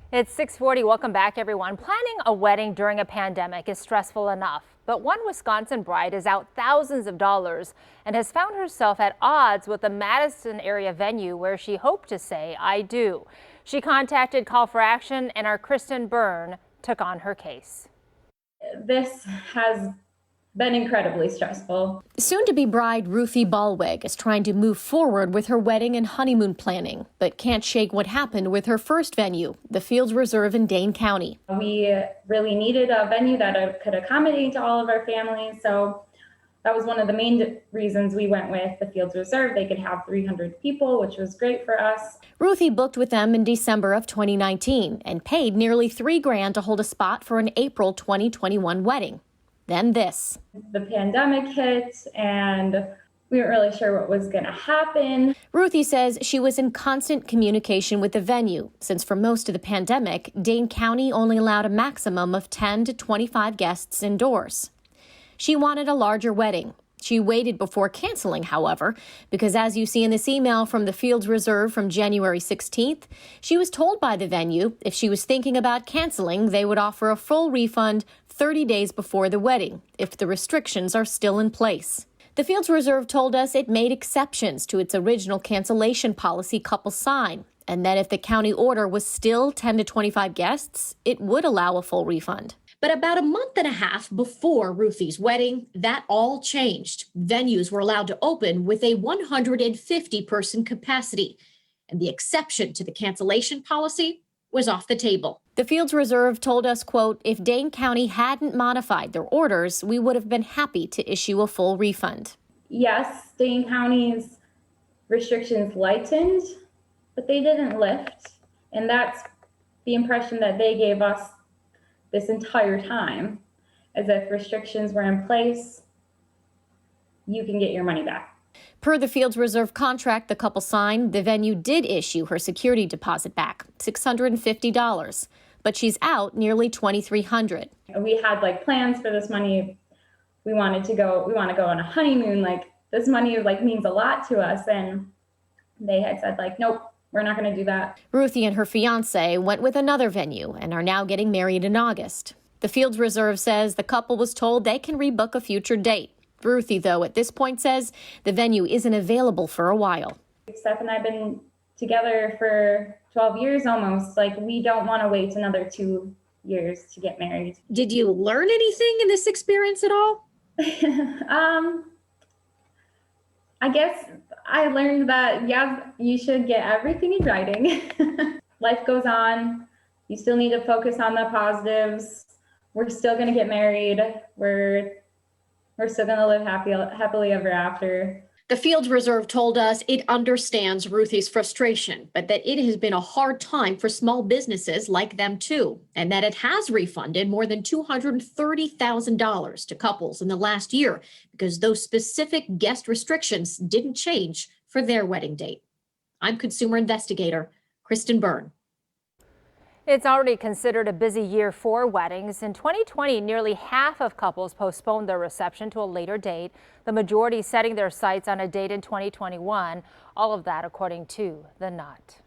It's 6:40. Welcome back, everyone. Planning a wedding during a pandemic is stressful enough, but one Wisconsin bride is out thousands of dollars and has found herself at odds with the Madison area venue where she hoped to say, "I do." She contacted Call for Action, and our Kristen Byrne took on her case. This has been incredibly stressful. Soon-to-be bride Ruthie Ballweg is trying to move forward with her wedding and honeymoon planning, but can't shake what happened with her first venue, the Fields Reserve in Dane County. We really needed a venue that could accommodate all of our families, so that was one of the main reasons we went with the Fields Reserve. They could have 300 people, which was great for us. Ruthie booked with them in December of 2019 and paid nearly $3,000 to hold a spot for an April 2021 wedding. Then this. The pandemic hit and we weren't really sure what was going to happen. Ruthie says she was in constant communication with the venue, since for most of the pandemic, Dane County only allowed a maximum of 10 to 25 guests indoors. She wanted a larger wedding. She waited before canceling, however, because as you see in this email from the Fields Reserve from January 16th, she was told by the venue if she was thinking about canceling, they would offer a full refund 30 days before the wedding if the restrictions are still in place. The Fields Reserve told us it made exceptions to its original cancellation policy couples sign, and that if the county order was still 10 to 25 guests, it would allow a full refund. But about a month and a half before Ruthie's wedding, that all changed. Venues were allowed to open with a 150-person capacity, and the exception to the cancellation policy was off the table. The Fields Reserve told us, quote, if Dane County hadn't modified their orders, we would have been happy to issue a full refund. Yes, Dane County's restrictions lightened, but they didn't lift. And that's the impression that they gave us this entire time, as if restrictions were in place, you can get your money back. Per the Fields Reserve contract the couple signed, the venue did issue her security deposit back, $650, but she's out nearly $2,300. We had plans for this money. We want to go on a honeymoon. This money means a lot to us, and they had said nope. We're not going to do that. Ruthie and her fiancé went with another venue and are now getting married in August. The Fields Reserve says the couple was told they can rebook a future date. Ruthie, though, at this point says the venue isn't available for a while. Steph and I have been together for 12 years almost. We don't want to wait another 2 years to get married. Did you learn anything in this experience at all? I guess I learned that, yeah, you should get everything in writing. Life goes on. You still need to focus on the positives. We're still going to get married. We're still going to live happily ever after. The Fields Reserve told us it understands Ruthie's frustration, but that it has been a hard time for small businesses like them too, and that it has refunded more than $230,000 to couples in the last year because those specific guest restrictions didn't change for their wedding date. I'm consumer investigator Kristen Byrne. It's already considered a busy year for weddings. In 2020, nearly half of couples postponed their reception to a later date, the majority setting their sights on a date in 2021. All of that according to The Knot.